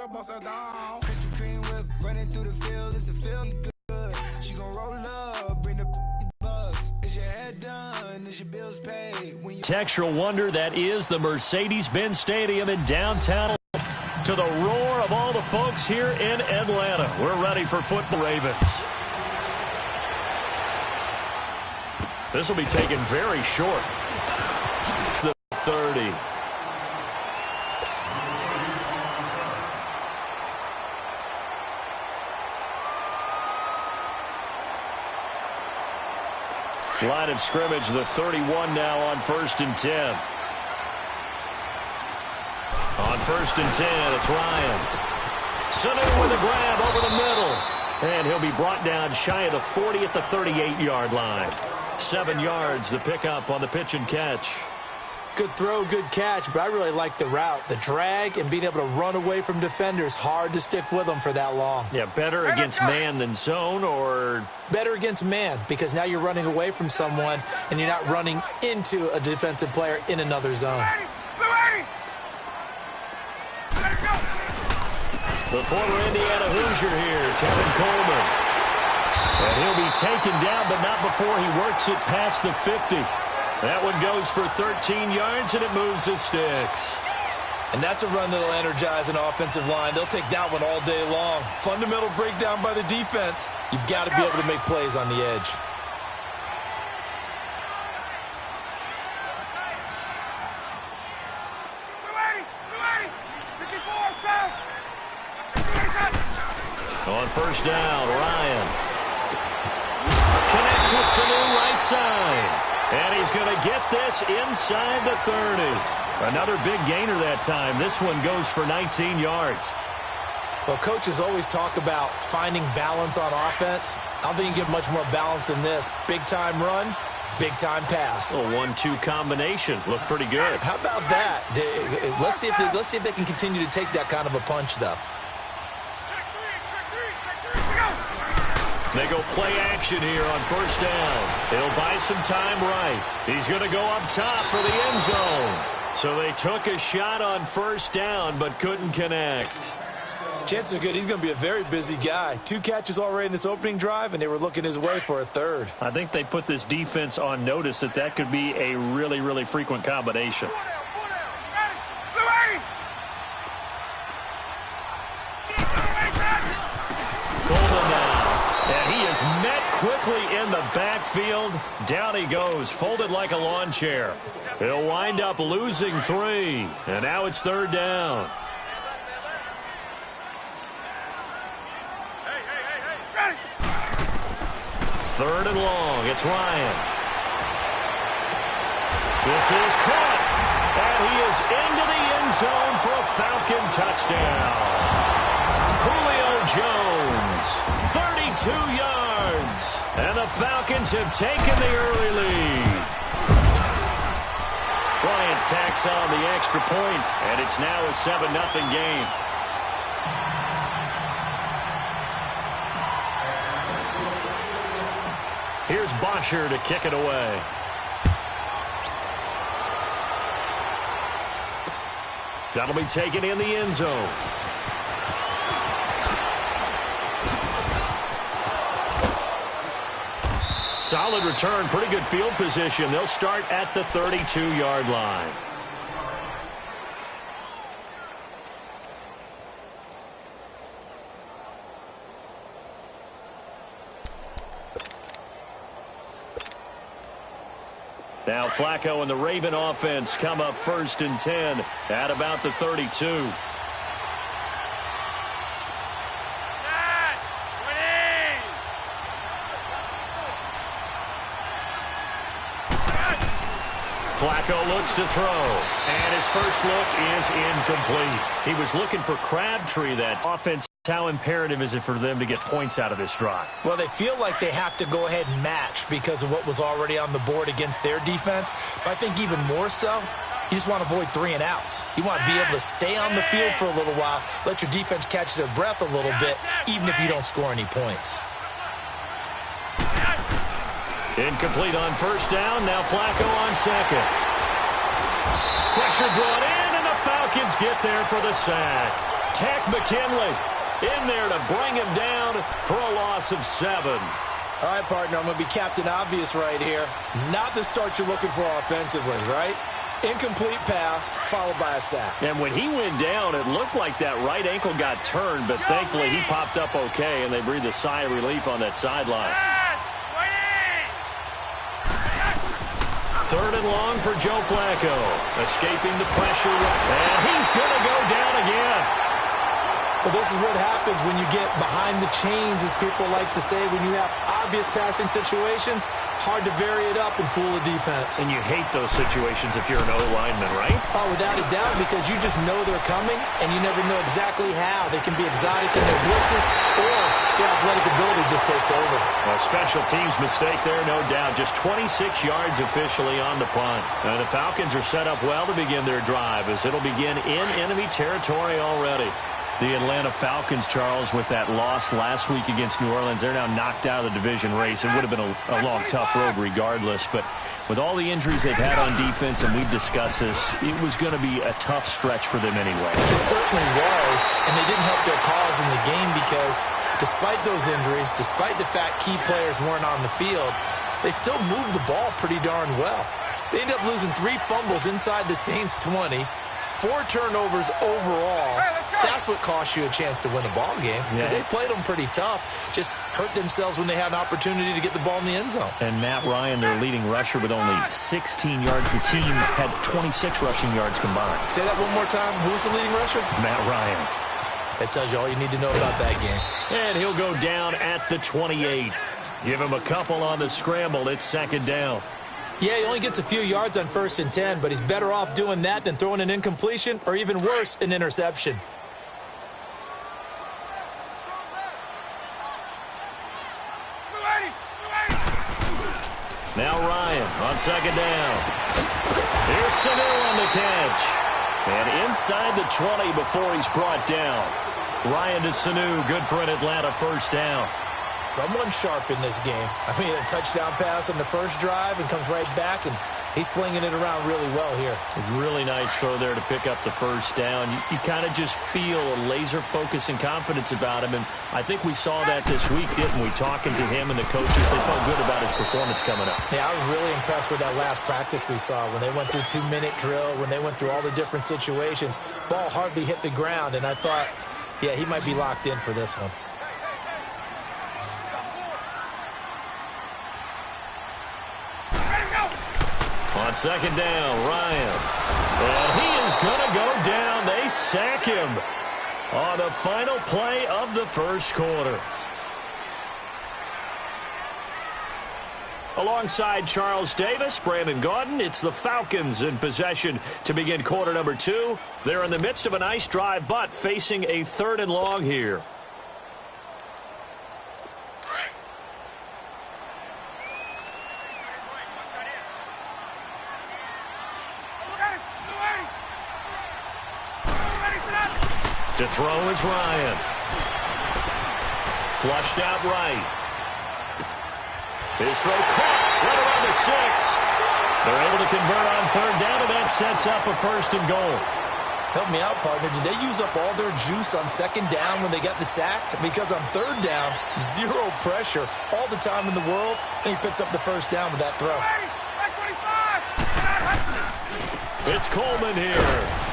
Krispy Kreme whip running through the field. It's a feel good. She gon' roll up, bring the bucks. Is your head done? Is your bills paid? Textural wonder that is the Mercedes-Benz Stadium in downtown. To the roar of all the folks here in Atlanta. We're ready for football, Ravens. This will be taken very short. The 30. Line of scrimmage, the 31 now on 1st and 10. On 1st and 10, it's Ryan. Sanu with a grab over the middle. And he'll be brought down shy of the 40 at the 38-yard line. 7 yards, the pickup on the pitch and catch. Good throw, good catch, but I really like the route. The drag and being able to run away from defenders, hard to stick with them for that long. Yeah, better against man than zone, or? Better against man, because now you're running away from someone and you're not running into a defensive player in another zone. The former Indiana Hoosier here, Tevin Coleman. And he'll be taken down, but not before he works it past the 50. That one goes for 13 yards, and it moves the sticks. And that's a run that'll energize an offensive line. They'll take that one all day long. Fundamental breakdown by the defense. You've got to be able to make plays on the edge. On 1st down, Ryan connects with Sanu right side. And he's going to get this inside the 30. Another big gainer that time. This one goes for 19 yards. Well, coaches always talk about finding balance on offense. I don't think you can get much more balance than this. Big-time run, big-time pass. A 1-2 combination. Looked pretty good. How about that? Let's see if they can continue to take that kind of a punch, though. They go play action here on 1st down. He'll buy some time right. He's going to go up top for the end zone. So they took a shot on 1st down but couldn't connect. Chances are good. He's going to be a very busy guy. 2 catches already in this opening drive, and they were looking his way for a 3rd. I think they put this defense on notice that could be a really, really frequent combination. Coleman now. And he is met quickly in the backfield. Down he goes, folded like a lawn chair. He'll wind up losing 3. And now it's 3rd down. Third and long. It's Ryan. This is caught. And he is into the end zone for a Falcon touchdown. Julio Jones, 32 yards. And the Falcons have taken the early lead. Bryant tacks on the extra point, and it's now a 7-0 game. Here's Bosher to kick it away. That'll be taken in the end zone. Solid return, pretty good field position. They'll start at the 32-yard line. Now Flacco and the Raven offense come up 1st and 10 at about the 32. Flacco looks to throw, and his first look is incomplete. He was looking for Crabtree. That offense, how imperative is it for them to get points out of this drive? Well, they feel like they have to go ahead and match because of what was already on the board against their defense. But I think even more so, you just want to avoid 3 and outs. You want to be able to stay on the field for a little while, let your defense catch their breath a little bit, even if you don't score any points. Incomplete on 1st down. Now Flacco on 2nd. Pressure brought in, and the Falcons get there for the sack. Tech McKinley in there to bring him down for a loss of 7. All right, partner, I'm going to be Captain Obvious right here. Not the start you're looking for offensively, right? Incomplete pass, followed by a sack. And when he went down, it looked like that right ankle got turned, but thankfully he popped up okay, and they breathed a sigh of relief on that sideline. 3rd and long for Joe Flacco. Escaping the pressure, and he's going to go down again. Well, this is what happens when you get behind the chains, as people like to say, when you have obvious passing situations, hard to vary it up and fool a defense. And you hate those situations if you're an O-lineman, right? Oh, without a doubt, because you just know they're coming, and you never know exactly how. They can be exotic in their blitzes, or their athletic ability just takes over. A special teams mistake there, no doubt. Just 26 yards officially on the punt. And the Falcons are set up well to begin their drive, as it'll begin in enemy territory already. The Atlanta Falcons, Charles, with that loss last week against New Orleans, they're now knocked out of the division race. It would have been a long, tough road regardless. But with all the injuries they've had on defense, and we've discussed this, it was going to be a tough stretch for them anyway. It certainly was, and they didn't help their cause in the game because despite those injuries, despite the fact key players weren't on the field, they still moved the ball pretty darn well. They ended up losing 3 fumbles inside the Saints' 20. 4 turnovers overall. That's what cost you a chance to win a ball game. Because they played them pretty tough. Just hurt themselves when they had an opportunity to get the ball in the end zone. And Matt Ryan, their leading rusher, with only 16 yards. The team had 26 rushing yards combined. Say that one more time. Who was the leading rusher? Matt Ryan. That tells you all you need to know about that game. And he'll go down at the 28. Give him a couple on the scramble. It's 2nd down. Yeah, he only gets a few yards on 1st and 10, but he's better off doing that than throwing an incompletion or, even worse, an interception. Now Ryan on 2nd down. Here's Sanu on the catch. And inside the 20 before he's brought down. Ryan to Sanu, good for an Atlanta 1st down. Someone sharp in this game. I mean, a touchdown pass on the first drive and comes right back, and he's flinging it around really well here. A really nice throw there to pick up the 1st down. You kind of just feel a laser focus and confidence about him, and I think we saw that this week, didn't we? Talking to him and the coaches, they felt good about his performance coming up. Yeah, I was really impressed with that last practice we saw when they went through 2-minute drill, when they went through all the different situations. Ball hardly hit the ground, and I thought, yeah, he might be locked in for this one. On 2nd down, Ryan. And he is going to go down. They sack him on the final play of the 1st quarter. Alongside Charles Davis, Brandon Gaudin, it's the Falcons in possession to begin quarter number 2. They're in the midst of a nice drive, but facing a 3rd and long here. To throw is Ryan. Flushed out right. His throw caught right around the 6. They're able to convert on 3rd down, and that sets up a 1st and goal. Help me out, partner. Did they use up all their juice on 2nd down when they got the sack? Because on 3rd down, 0 pressure, all the time in the world, and he picks up the 1st down with that throw. It's Coleman here.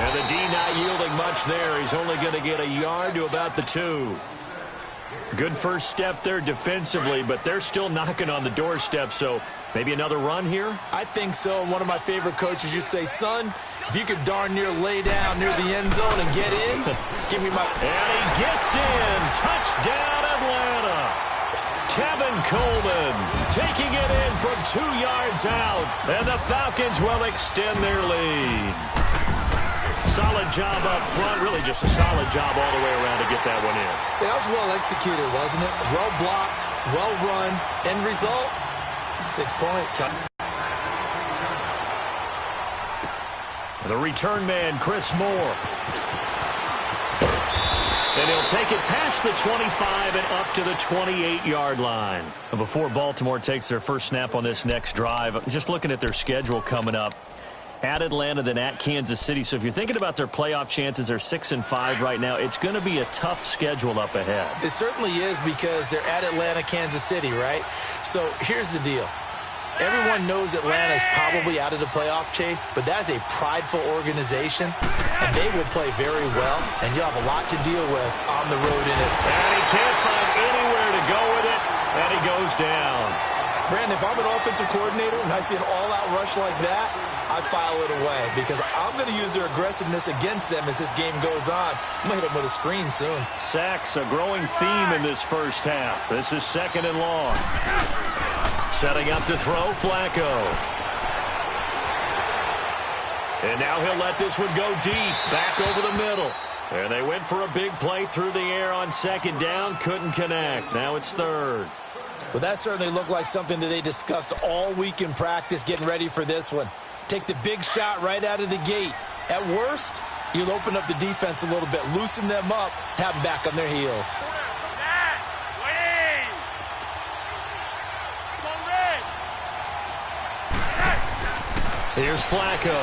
And the D not yielding much there. He's only going to get a yard to about the 2. Good first step there defensively, but they're still knocking on the doorstep, so maybe another run here? I think so. And one of my favorite coaches used to say, son, if you could darn near lay down near the end zone and get in, give me my... And he gets in. Touchdown, Atlanta. Tevin Coleman taking it in from 2 yards out, and the Falcons will extend their lead. Solid job up front, really just a solid job all the way around to get that one in. That was well executed, wasn't it? Well blocked, well run. End result, 6 points. The return man, Chris Moore. And he'll take it past the 25 and up to the 28-yard line. Before Baltimore takes their first snap on this next drive, just looking at their schedule coming up, at Atlanta than at Kansas City. So if you're thinking about their playoff chances, they're 6-5 right now. It's going to be a tough schedule up ahead. It certainly is because they're at Atlanta, Kansas City, right? So here's the deal. Everyone knows Atlanta is probably out of the playoff chase, but that's a prideful organization, and they will play very well, and you'll have a lot to deal with on the road in it. And he can't find anywhere to go with it, and he goes down. Brandon, if I'm an offensive coordinator and I see an all-out rush like that, I file it away because I'm going to use their aggressiveness against them as this game goes on. I'm going to hit them with a screen soon. Sacks, a growing theme in this first half. This is 2nd and long. Setting up to throw, Flacco. And now he'll let this one go deep, back over the middle. And they went for a big play through the air on 2nd down, couldn't connect. Now it's 3rd. Well, that certainly looked like something that they discussed all week in practice getting ready for this one. Take the big shot right out of the gate. At worst, you'll open up the defense a little bit, loosen them up, have them back on their heels. Here's Flacco.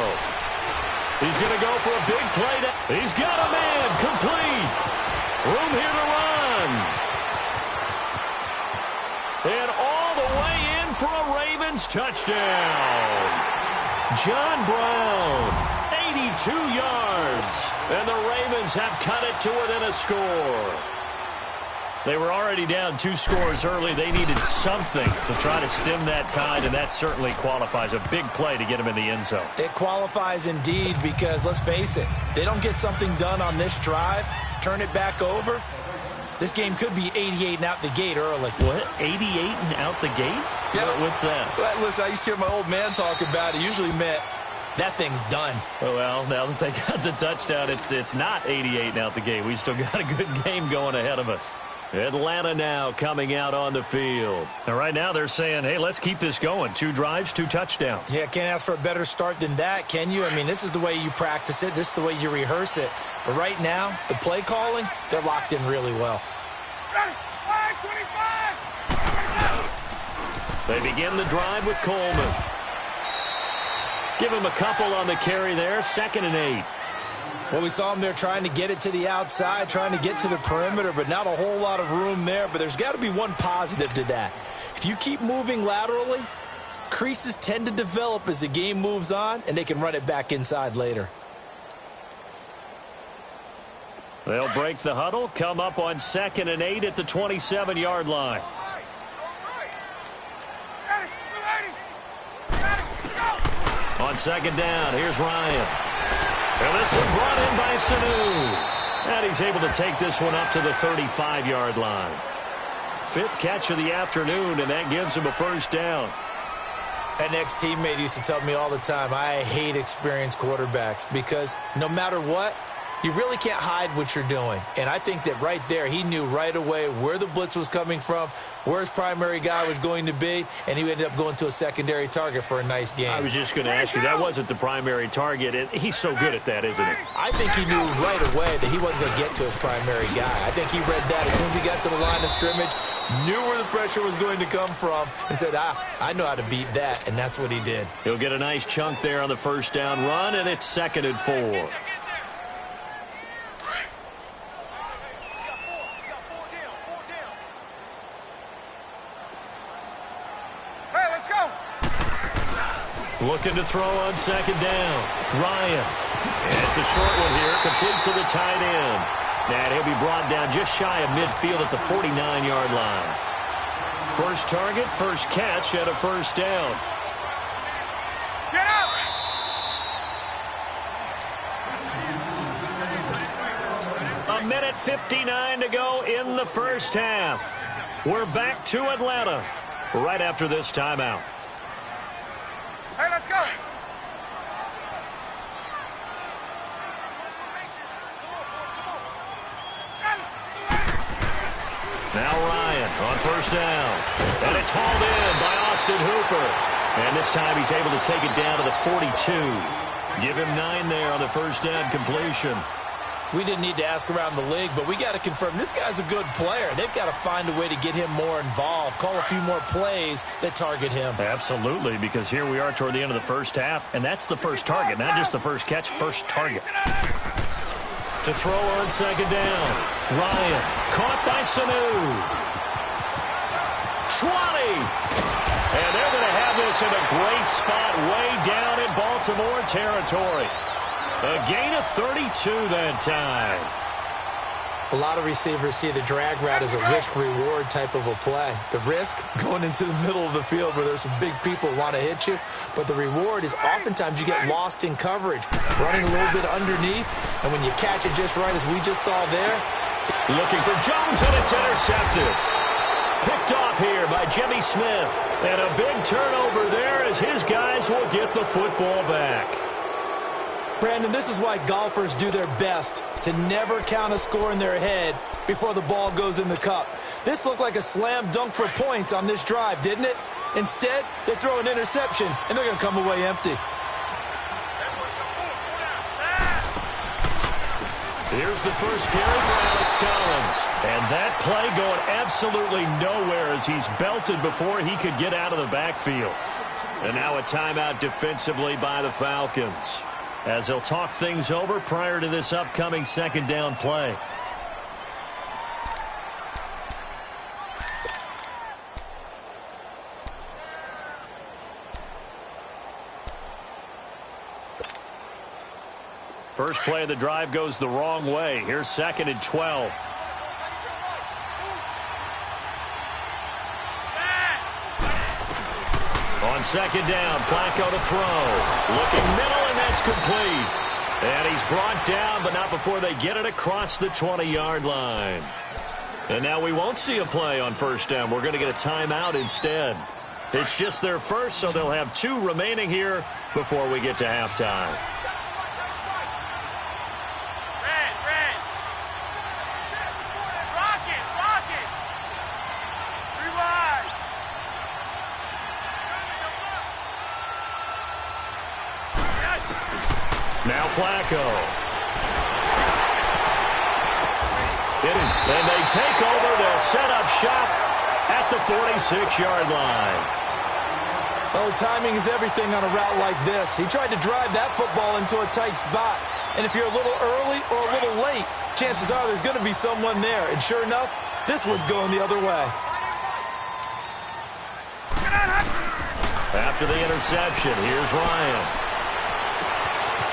He's going to go for a big play. He's got a man. Complete. Room here to run. And all the way in for a Ravens touchdown. John Brown, 82 yards. And the Ravens have cut it to within a score. They were already down 2 scores early. They needed something to try to stem that tide, and that certainly qualifies. A big play to get them in the end zone. It qualifies indeed because, let's face it, they don't get something done on this drive, turn it back over, this game could be 88 and out the gate early. What? 88 and out the gate? Yeah. What's that? Well, listen, I used to hear my old man talk about it. Usually meant that thing's done. Oh, well, now that they got the touchdown, it's not 88 and out the gate. We still got a good game going ahead of us. Atlanta now coming out on the field. And right now they're saying, hey, let's keep this going. 2 drives, 2 touchdowns. Yeah, can't ask for a better start than that, can you? I mean, this is the way you practice it. This is the way you rehearse it. But right now, the play calling, they're locked in really well. They begin the drive with Coleman. Give him a couple on the carry there. 2nd and 8. Well, we saw him there trying to get it to the outside, trying to get to the perimeter, but not a whole lot of room there. But there's got to be one positive to that. If you keep moving laterally, creases tend to develop as the game moves on, and they can run it back inside later. They'll break the huddle, come up on 2nd and 8 at the 27-yard line. On 2nd down, here's Ryan. And this one brought in by Sanu. And he's able to take this one up to the 35-yard line. 5th catch of the afternoon, and that gives him a 1st down. An ex-teammate used to tell me all the time, I hate experienced quarterbacks because no matter what, you really can't hide what you're doing. And I think that right there, he knew right away where the blitz was coming from, where his primary guy was going to be, and he ended up going to a secondary target for a nice game. I was just going to ask you, that wasn't the primary target, and he's so good at that, isn't he? I think he knew right away that he wasn't going to get to his primary guy. I think he read that as soon as he got to the line of scrimmage, knew where the pressure was going to come from, and said, I know how to beat that, and that's what he did. He'll get a nice chunk there on the 1st down run, and it's 2nd and 4. Looking to throw on 2nd down. Ryan. And it's a short one here, complete to the tight end. And he'll be brought down just shy of midfield at the 49-yard line. First target, first catch, and a 1st down. Get up! 1:59 to go in the 1st half. We're back to Atlanta right after this timeout. Hey, let's go! Now Ryan on 1st down. And it's hauled in by Austin Hooper. And this time he's able to take it down to the 42. Give him 9 there on the 1st down completion. We didn't need to ask around the league, but we got to confirm this guy's a good player. They've got to find a way to get him more involved, call a few more plays that target him. Absolutely, because here we are toward the end of the first half, and that's the first target, not just the first catch, first target. To throw on second down. Ryan, caught by Sanu. 20. And they're going to have this in a great spot way down in Baltimore territory. A gain of 32 that time. A lot of receivers see the drag route as a risk-reward type of a play. The risk, going into the middle of the field where there's some big people who want to hit you. But the reward is oftentimes you get lost in coverage, running a little bit underneath. And when you catch it just right, as we just saw there. Looking for Jones, and it's intercepted. Picked off here by Jimmy Smith. And a big turnover there as his guys will get the football back. Brandon, this is why golfers do their best to never count a score in their head before the ball goes in the cup. This looked like a slam dunk for points on this drive, didn't it? Instead, they throw an interception, and they're going to come away empty. Here's the first carry for Alex Collins. And that play going absolutely nowhere as he's belted before he could get out of the backfield. And now a timeout defensively by the Falcons, as they'll talk things over prior to this upcoming second down play. First play of the drive goes the wrong way. Here's second and 12. On second down, Flacco to throw. Looking middle, and that's complete. And he's brought down, but not before they get it across the 20-yard line. And now we won't see a play on first down. We're going to get a timeout instead. It's just their first, so they'll have 2 remaining here before we get to halftime. Now Flacco. And they take over. They'll set up shop at the 46-yard line. Oh, timing is everything on a route like this. He tried to drive that football into a tight spot. And if you're a little early or a little late, chances are there's going to be someone there. And sure enough, this one's going the other way. After the interception, here's Ryan.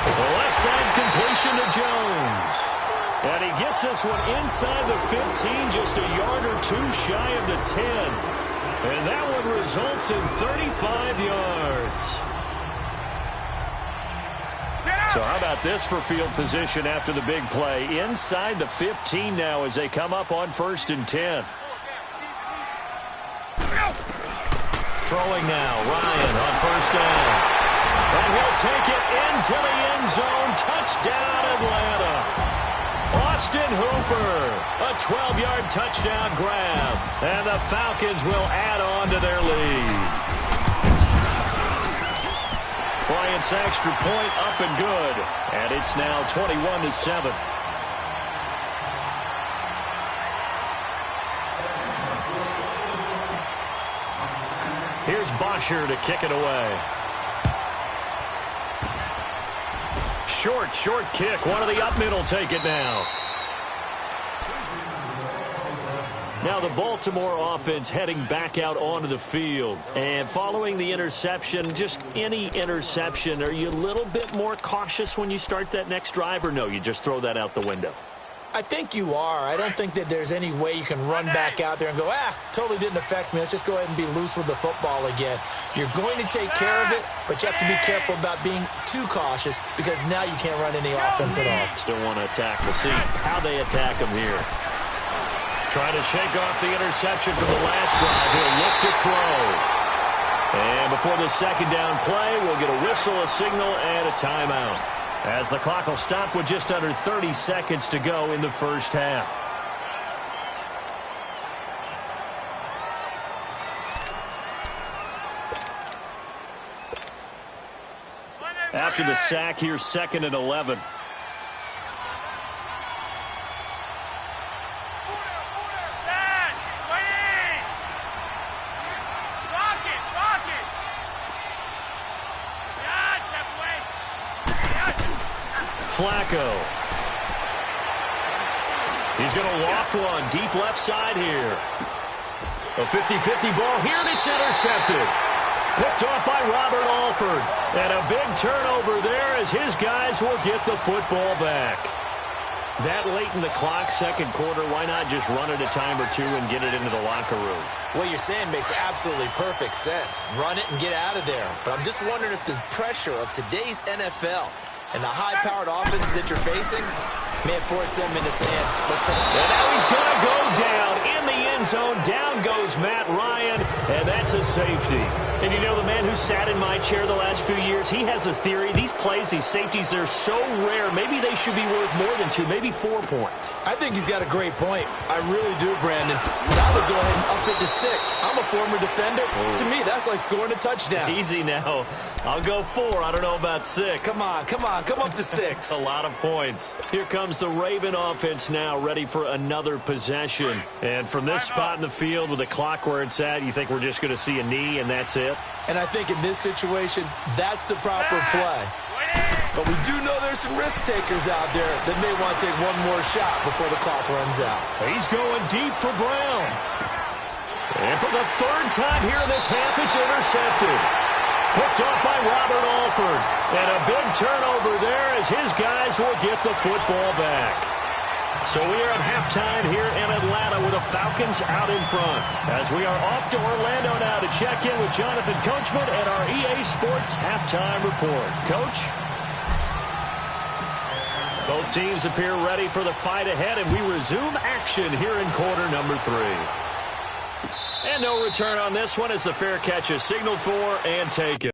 The left side completion to Jones. And he gets this one inside the 15, just a yard or 2 shy of the 10. And that one results in 35 yards. So how about this for field position after the big play? Inside the 15 now as they come up on first and 10. Throwing now, Ryan on first down. And he'll take it into the end zone. Touchdown, Atlanta. Austin Hooper, a 12-yard touchdown grab. And the Falcons will add on to their lead. Bryant's extra point up and good. And it's now 21-7. Here's Bosher to kick it away. Short kick. One of the up middle take it now. Now the Baltimore offense heading back out onto the field. And following the interception, just any interception, are you a little bit more cautious when you start that next drive, or no, you just throw that out the window? I think you are. I don't think that there's any way you can run back out there and go, totally didn't affect me. Let's just go ahead and be loose with the football again. You're going to take care of it, but you have to be careful about being too cautious because now you can't run any offense at all. Still want to attack. We'll see how they attack him here. Trying to shake off the interception from the last drive. He'll look to throw. And before the second down play, we'll get a whistle, a signal, and a timeout, as the clock will stop with just under 30 seconds to go in the first half. After the sack, here's second and 11. Flacco. He's going to loft one deep left side here. A 50-50 ball here, and it's intercepted. Picked off by Robert Alford. And a big turnover there as his guys will get the football back. That late in the clock, second quarter, why not just run it a time or two and get it into the locker room? What you're saying makes absolutely perfect sense. Run it and get out of there. But I'm just wondering if the pressure of today's NFL and the high-powered offenses that you're facing may force them into saying, let's try. And now he's going to go down in the end zone. Down goes Matt Ryan, and that's a safety. And you know, the man who sat in my chair the last few years, he has a theory. These plays, these safeties, they're so rare. Maybe they should be worth more than 2, maybe 4 points. I think he's got a great point. I really do, Brandon. But I would go ahead and up it to 6. I'm a former defender. Oh. To me, that's like scoring a touchdown. Easy now. I'll go 4. I don't know about 6. Come on. Come up to 6. A lot of points. Here comes the Raven offense now, ready for another possession. And from this spot in the field with the clock where it's at, you think we're just going to see a knee and that's it? And I think in this situation, that's the proper play. But we do know there's some risk takers out there that may want to take one more shot before the clock runs out. He's going deep for Brown. And for the third time here in this half, it's intercepted. Picked off by Robert Alford. And a big turnover there as his guys will get the football back. So we are at halftime here in Atlanta with the Falcons out in front. As we are off to Orlando now to check in with Jonathan Coachman and our EA Sports halftime report. Coach? Both teams appear ready for the fight ahead, and we resume action here in quarter number 3. And no return on this one as the fair catch is signaled for and taken.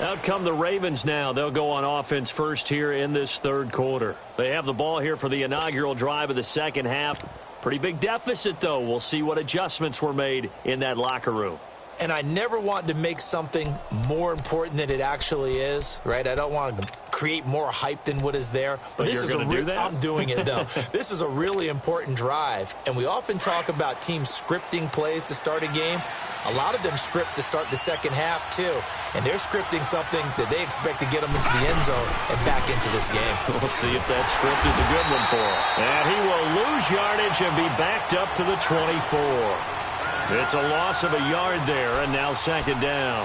Out come the Ravens now. They'll go on offense first here in this third quarter. They have the ball here for the inaugural drive of the second half. Pretty big deficit, though. We'll see what adjustments were made in that locker room. And I never want to make something more important than it actually is, right? I don't want to create more hype than what is there. But this you're going to do that? I'm doing it, though. This is a really important drive. And we often talk about teams scripting plays to start a game. A lot of them script to start the second half, too. And they're scripting something that they expect to get them into the end zone and back into this game. We'll see if that script is a good one for him. And he will lose yardage and be backed up to the 24. It's a loss of a yard there, and now second down.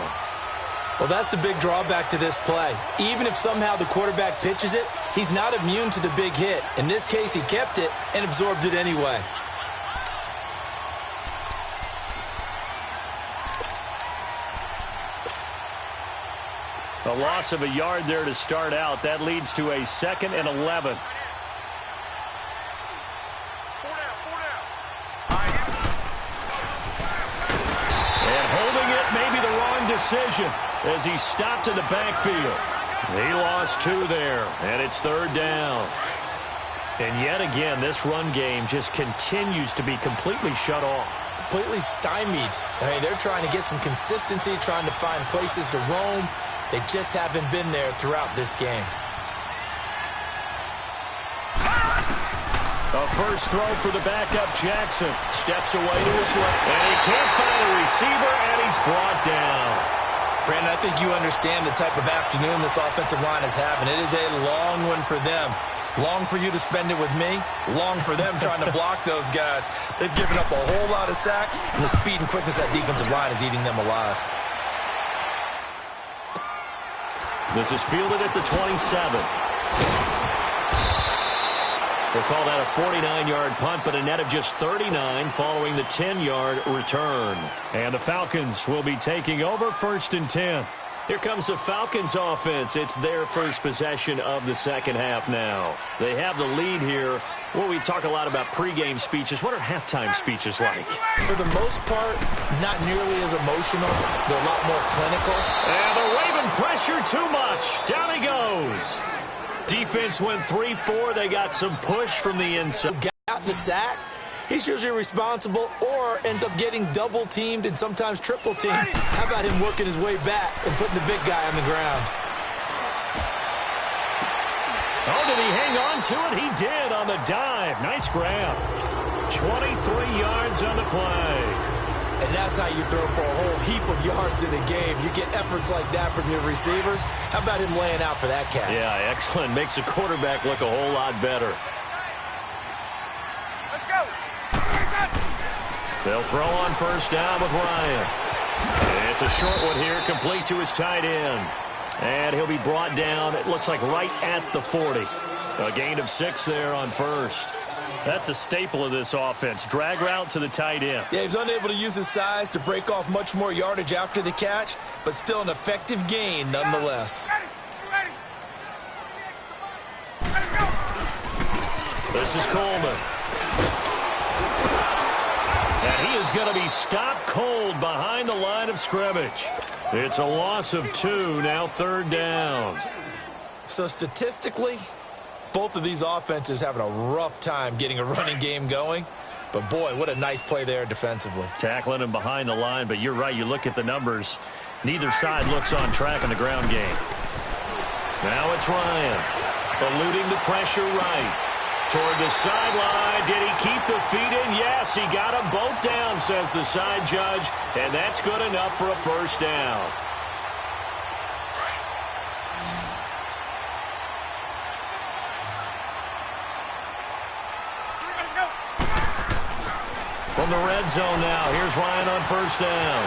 Well, that's the big drawback to this play. Even if somehow the quarterback pitches it, he's not immune to the big hit. In this case, he kept it and absorbed it anyway. A loss of a yard there to start out. That leads to a 2nd and 11. And holding it may be the wrong decision as he stopped in the backfield. He lost 2 there, and it's third down. And yet again, this run game just continues to be completely shut off. Completely stymied. I mean, they're trying to get some consistency, trying to find places to roam. They just haven't been there throughout this game. A first throw for the backup, Jackson. Steps away to his left. And he can't find a receiver, and he's brought down. Brandon, I think you understand the type of afternoon this offensive line is having. It is a long one for them. Long for you to spend it with me. Long for them trying to block those guys. They've given up a whole lot of sacks, and the speed and quickness of that defensive line is eating them alive. This is fielded at the 27. We'll call that a 49-yard punt, but a net of just 39 following the 10-yard return. And the Falcons will be taking over 1st and 10. Here comes the Falcons offense. It's their first possession of the second half now. They have the lead here. Well, we talk a lot about pregame speeches. What are halftime speeches like? For the most part, not nearly as emotional. They're a lot more clinical. And the Raven pressure too much. Down he goes. Defense went 3-4. They got some push from the inside. Got the sack. He's usually responsible or ends up getting double-teamed and sometimes triple-teamed. How about him working his way back and putting the big guy on the ground? Oh, did he hang on to it? He did on the dive. Nice grab. 23 yards on the play. And that's how you throw for a whole heap of yards in a game. You get efforts like that from your receivers. How about him laying out for that catch? Yeah, excellent. Makes the quarterback look a whole lot better. Let's go. They'll throw on first down with Ryan. It's a short one here, complete to his tight end. And he'll be brought down, it looks like right at the 40. A gain of 6 there on first. That's a staple of this offense. Drag route to the tight end. Yeah, he's unable to use his size to break off much more yardage after the catch, but still an effective gain nonetheless. This is Coleman. And he is going to be stopped cold behind the line of scrimmage. It's a loss of 2, now third down. So statistically, both of these offenses having a rough time getting a running game going. But, boy, what a nice play there defensively. Tackling him behind the line, but you're right. You look at the numbers. Neither side looks on track in the ground game. Now it's Ryan. Eluding the pressure right. Toward the sideline. Did he keep the feet in? Yes, he got them both down, says the side judge. And that's good enough for a first down. From the red zone now, here's Ryan on first down.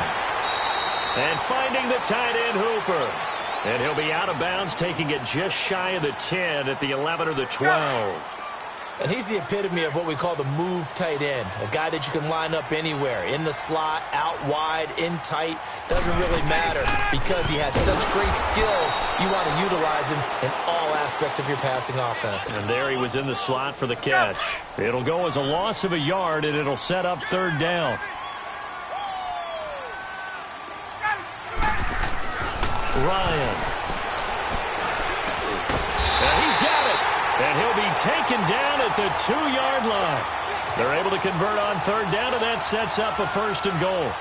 And finding the tight end Hooper. And he'll be out of bounds, taking it just shy of the 10 at the 11 or the 12. And he's the epitome of what we call the move tight end. A guy that you can line up anywhere. In the slot, out wide, in tight. Doesn't really matter because he has such great skills. You want to utilize him in all aspects of your passing offense. And there he was in the slot for the catch. It'll go as a loss of a yard, and it'll set up third down. Ryan. And he's got it. And he'll be taken down at the 2-yard line. They're able to convert on third down, and that sets up a first and goal.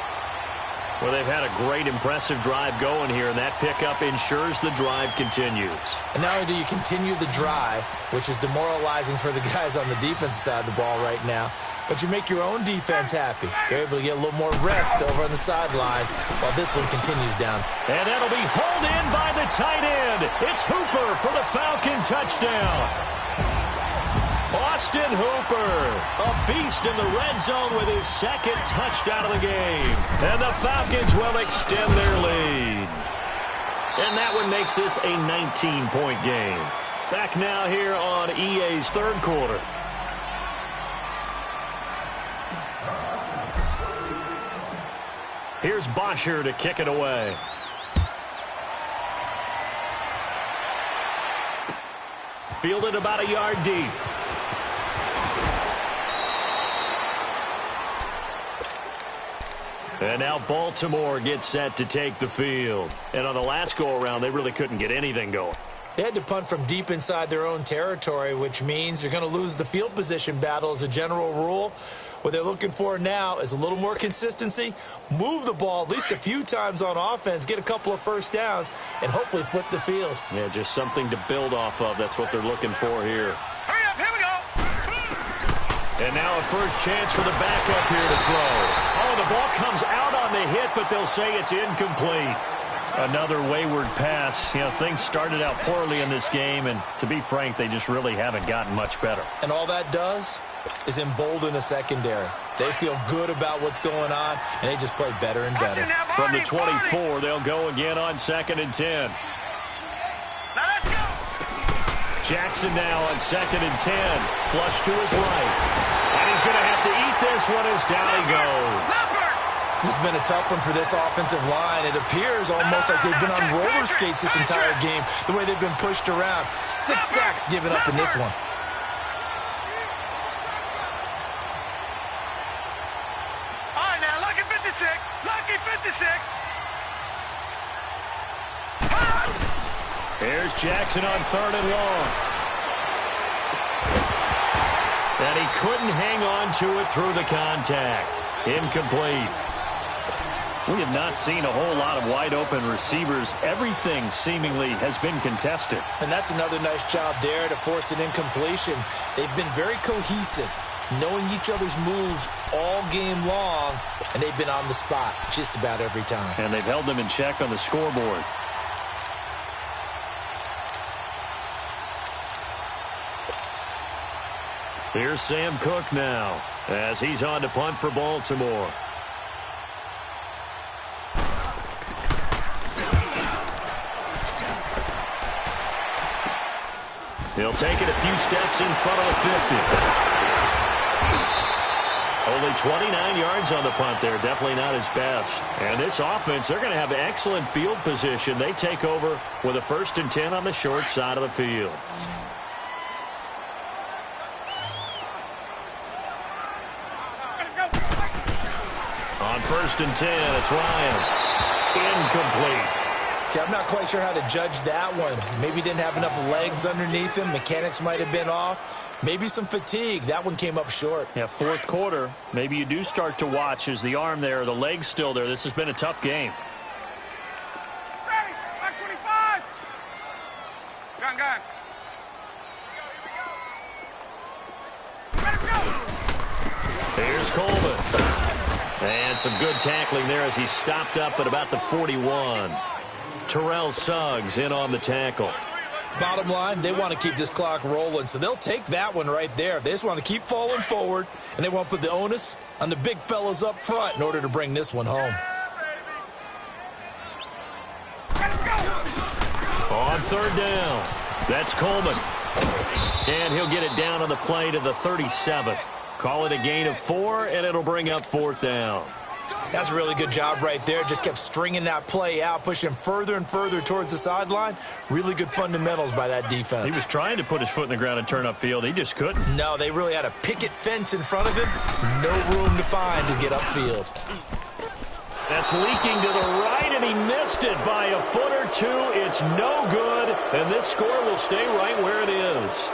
Well, they've had a great, impressive drive going here, and that pickup ensures the drive continues. And not only do you continue the drive, which is demoralizing for the guys on the defensive side of the ball right now, but you make your own defense happy. They're able to get a little more rest over on the sidelines while this one continues down. And that'll be hauled in by the tight end. It's Hooper for the Falcon touchdown. Austin Hooper, a beast in the red zone with his second touchdown of the game. And the Falcons will extend their lead. And that one makes this a 19-point game. Back now here on EA's third quarter. Here's Bosher to kick it away. Fielded about a yard deep. And now Baltimore gets set to take the field. And on the last go-around, they really couldn't get anything going. They had to punt from deep inside their own territory, which means you're going to lose the field position battle as a general rule. What they're looking for now is a little more consistency, move the ball at least a few times on offense, get a couple of first downs, and hopefully flip the field. Yeah, just something to build off of. That's what they're looking for here. Hurry up, here we go. And now a first chance for the backup here to throw. Oh, the ball comes out on the hit, but they'll say it's incomplete. Another wayward pass. You know, things started out poorly in this game, and to be frank, they just really haven't gotten much better. And all that does is embolden a secondary. They feel good about what's going on, and they just play better and better. From the 24, they'll go again on 2nd and 10. Now let's go. Jackson now on 2nd and 10. Flush to his right. And he's going to have to eat this one as down he goes. This has been a tough one for this offensive line. It appears almost like they've been on roller skates this entire game, the way they've been pushed around. 6 sacks given up in this one. All right, now, lucky 56. Lucky 56. Here's Jackson on 3rd and long. And he couldn't hang on to it through the contact. Incomplete. We have not seen a whole lot of wide-open receivers. Everything seemingly has been contested. And that's another nice job there to force an incompletion. They've been very cohesive, knowing each other's moves all game long, and they've been on the spot just about every time. And they've held them in check on the scoreboard. Here's Sam Cook now, as he's on to punt for Baltimore. He'll take it a few steps in front of the 50. Only 29 yards on the punt there. Definitely not his best. And this offense, they're going to have excellent field position. They take over with a 1st and 10 on the short side of the field. On 1st and 10, it's Ryan. Incomplete. I'm not quite sure how to judge that one. Maybe didn't have enough legs underneath him. Mechanics might have been off. Maybe some fatigue. That one came up short. Yeah, 4th quarter. Maybe you do start to watch. Is the arm there, the leg's still there? This has been a tough game. Ready, back 25. Gun. Let him go. Here's Coleman. And some good tackling there as he stopped up at about the 41. Terrell Suggs in on the tackle. Bottom line, they want to keep this clock rolling, so they'll take that one right there. They just want to keep falling forward, and they want to put the onus on the big fellas up front in order to bring this one home. On 3rd down, that's Coleman. And he'll get it down on the play to the 37. Call it a gain of 4, and it'll bring up 4th down. That's a really good job right there. Just kept stringing that play out, pushing him further and further towards the sideline. Really good fundamentals by that defense. He was trying to put his foot in the ground and turn upfield. He just couldn't. No, they really had a picket fence in front of him. No room to find to get upfield. That's leaking to the right, and he missed it by a foot or two. It's no good, and this score will stay right where it is.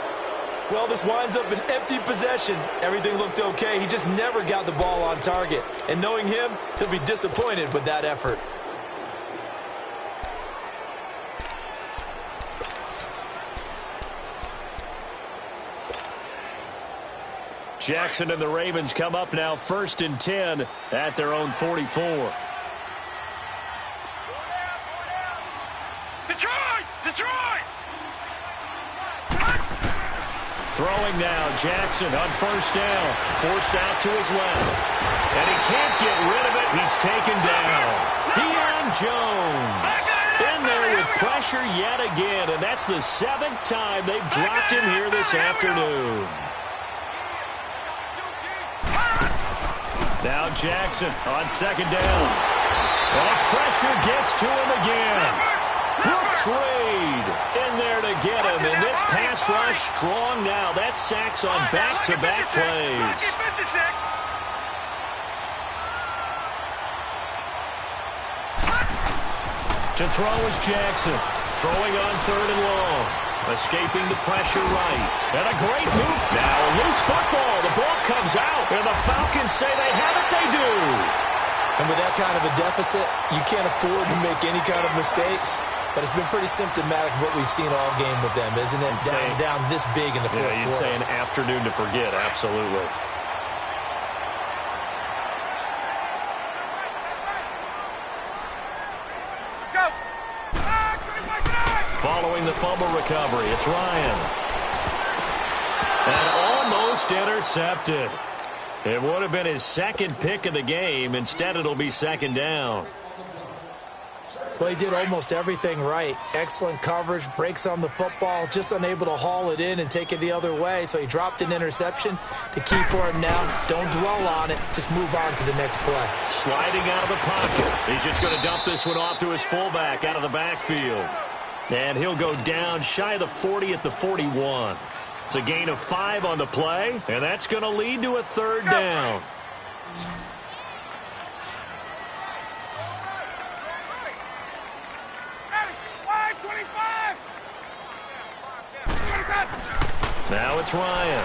Well, this winds up an empty possession. Everything looked okay. He just never got the ball on target. And knowing him, he'll be disappointed with that effort. Jackson and the Ravens come up now 1st and 10 at their own 44. Detroit! Throwing now, Jackson on 1st down. Forced out to his left. And he can't get rid of it. He's taken down. Deion Jones in there with pressure yet again. And that's the 7th time they've dropped him here this afternoon. Now Jackson on 2nd down. And pressure gets to him again. Brooks Reed in there to get him, and this pass rush strong now. That's sacks on back-to-back plays. To throw is Jackson, throwing on 3rd and long, escaping the pressure right, and a great move. Now a loose football, the ball comes out, and the Falcons say they have it, they do. And with that kind of a deficit, you can't afford to make any kind of mistakes. But it's been pretty symptomatic of what we've seen all game with them, isn't it? Down this big in the 4th quarter. Yeah, you'd say an afternoon to forget, absolutely. Let's go. Following the fumble recovery, it's Ryan. And almost intercepted. It would have been his 2nd pick of the game. Instead, it'll be 2nd down. Well, he did almost everything right. Excellent coverage, breaks on the football, just unable to haul it in and take it the other way. So he dropped an interception. The key for him now, don't dwell on it. Just move on to the next play. Sliding out of the pocket. He's just going to dump this one off to his fullback out of the backfield. And he'll go down shy of the 40 at the 41. It's a gain of 5 on the play, and that's going to lead to a 3rd down. Now it's Ryan.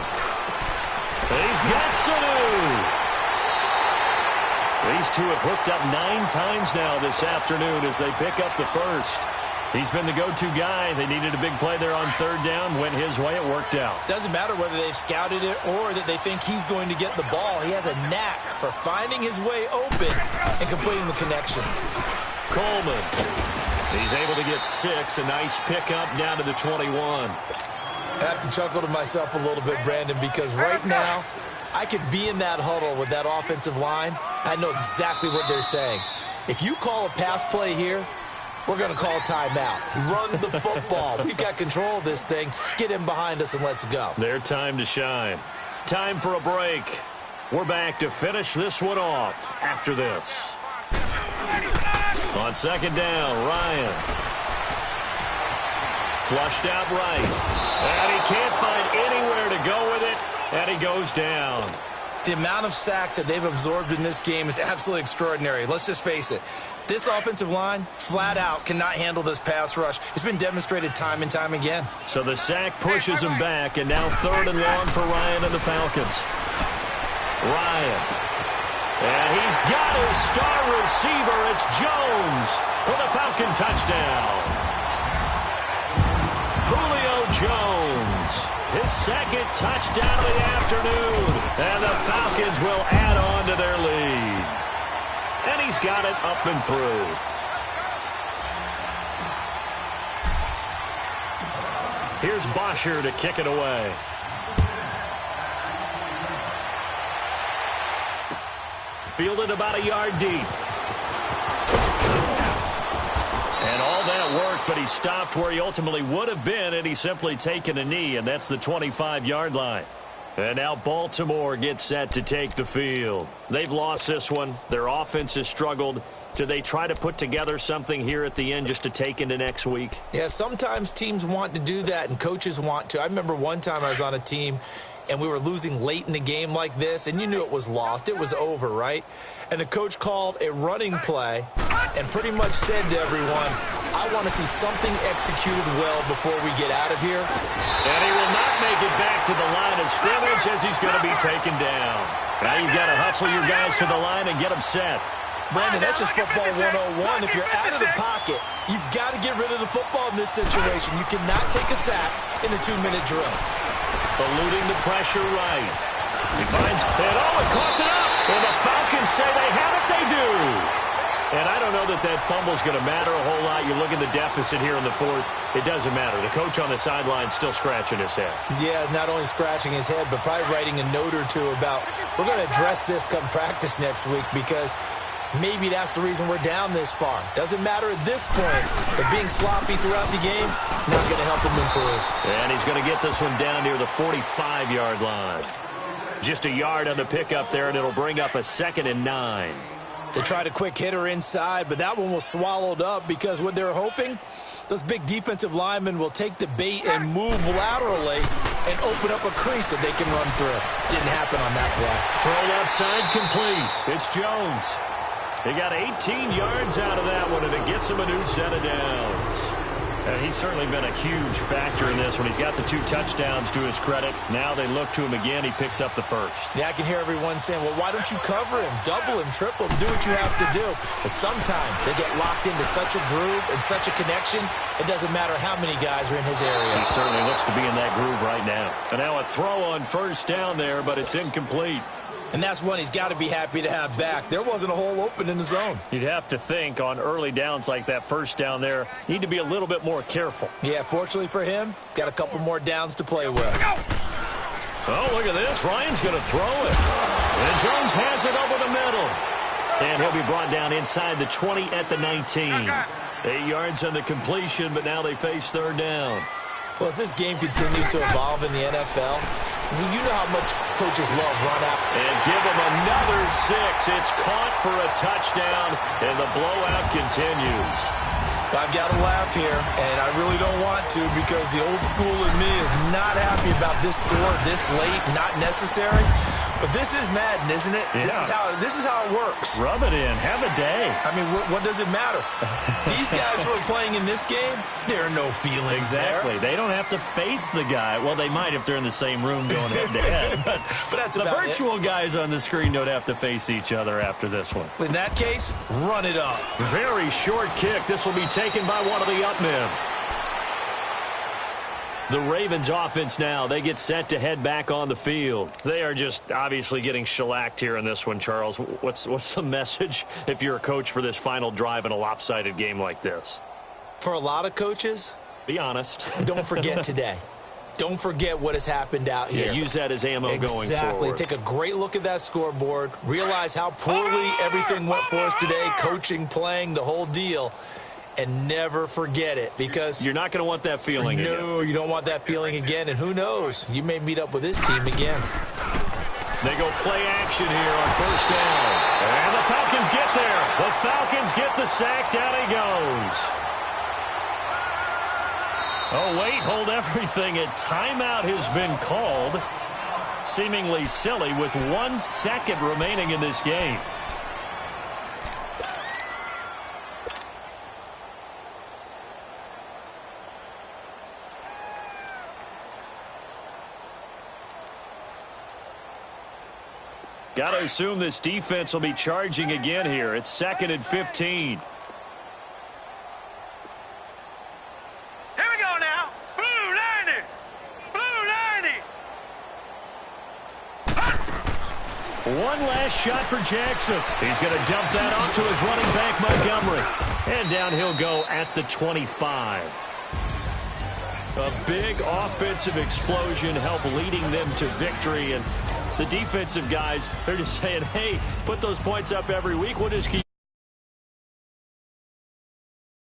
He's got Sanu. These two have hooked up 9 times now this afternoon as they pick up the first. He's been the go-to guy. They needed a big play there on 3rd down. Went his way. It worked out. Doesn't matter whether they've scouted it or that they think he's going to get the ball. He has a knack for finding his way open and completing the connection. Coleman. He's able to get 6. A nice pickup down to the 21. I have to chuckle to myself a little bit, Brandon, because right now I could be in that huddle with that offensive line. I know exactly what they're saying. If you call a pass play here, we're going to call a timeout. Run the football. We've got control of this thing. Get him behind us and let's go. Their time to shine. Time for a break. We're back to finish this one off after this. On 2nd down, Ryan. Flushed out right. And he can't find anywhere to go with it. And he goes down. The amount of sacks that they've absorbed in this game is absolutely extraordinary. Let's just face it. This offensive line, flat out, cannot handle this pass rush. It's been demonstrated time and time again. So the sack pushes him back, and now 3rd and long for Ryan and the Falcons. Ryan. And he's got his star receiver. It's Jones for the Falcon touchdown. Julio Jones. His 2nd touchdown of the afternoon. And the Falcons will add on to their lead. And he's got it up and through. Here's Bosher to kick it away. Fielded about a yard deep. And all that work, but he stopped where he ultimately would have been, and he's simply taken a knee, and that's the 25-yard line. And now Baltimore gets set to take the field. They've lost this one. Their offense has struggled. Do they try to put together something here at the end just to take into next week? Yeah, sometimes teams want to do that, and coaches want to. I remember one time I was on a team, and we were losing late in the game like this, and you knew it was lost. It was over, right? And the coach called a running play and pretty much said to everyone, I want to see something executed well before we get out of here. And he will not make it back to the line of scrimmage as he's going to be taken down. Now you've got to hustle your guys to the line and get them set. Brandon, that's just football 101. If you're out of the pocket, you've got to get rid of the football in this situation. You cannot take a sack in a 2-minute drill. Eluding the pressure right. He finds it. Oh, it caught it up. And the Falcons say they have it. They do. And I don't know that that fumble's going to matter a whole lot. You look at the deficit here in the 4th. It doesn't matter. The coach on the sideline still scratching his head. Yeah, not only scratching his head, but probably writing a note or two about we're going to address this come practice next week because maybe that's the reason we're down this far. Doesn't matter at this point, but being sloppy throughout the game, not going to help him improve. And he's going to get this one down near the 45-yard line. Just a yard on the pickup there, and it'll bring up a 2nd and 9. They tried a quick hitter inside, but that one was swallowed up because what they're hoping, those big defensive linemen will take the bait and move laterally and open up a crease that they can run through. Didn't happen on that play. Throw left side complete. It's Jones. He got 18 yards out of that one, and it gets him a new set of downs. And he's certainly been a huge factor in this one. He's got the 2 touchdowns to his credit. Now they look to him again. He picks up the first. Yeah, I can hear everyone saying, well, why don't you cover him, double him, triple him, do what you have to do. But sometimes they get locked into such a groove and such a connection, it doesn't matter how many guys are in his area. He certainly looks to be in that groove right now. And now a throw on 1st down there, but it's incomplete. And that's one he's got to be happy to have back. There wasn't a hole open in the zone. You'd have to think on early downs like that 1st down there, you need to be a little bit more careful. Yeah, fortunately for him, got a couple more downs to play with. Oh, look at this. Ryan's going to throw it. And Jones has it over the middle. And he'll be brought down inside the 20 at the 19. 8 yards on the completion, but now they face 3rd down. Well, as this game continues to evolve in the NFL, you know how much coaches love run out. And give them another 6. It's caught for a touchdown, and the blowout continues. I've got to laugh here, and I really don't want to because the old school in me is not happy about this score this late, not necessary. But this is Madden, isn't it? Yeah. This is how it works. Rub it in. Have a day. I mean, what does it matter? These guys who are playing in this game, there are no feelings Exactly. there. They don't have to face the guy. Well, they might if they're in the same room going head-to-head. But that's the about virtual guys on the screen don't have to face each other after this one. In that case, run it up. Very short kick. This will be taken by one of the up men. The Ravens offense now, they get set to head back on the field. They are just obviously getting shellacked here in this one, Charles. What's the message if you're a coach for this final drive in a lopsided game like this? For a lot of coaches, be honest. Don't forget today. Don't forget what has happened out here. Yeah, use that as ammo going forward. Exactly. Take a great look at that scoreboard. Realize how poorly everything went for us today. Coaching, playing, the whole deal. And never forget it, because you're not going to want that feeling again. No, you don't want that feeling again. And who knows? You may meet up with this team again. They go play action here on first down. And the Falcons get there. The Falcons get the sack. Down he goes. Oh, wait, hold everything. A timeout has been called. Seemingly silly with 1 second remaining in this game. Got to assume this defense will be charging again here. It's 2nd and 15. Here we go now. Blue 90. Blue 90. One last shot for Jackson. He's going to dump that off to his running back, Montgomery. And down he'll go at the 25. A big offensive explosion helped leading them to victory. And the defensive guys, they're just saying, hey, put those points up every week. We'll just keep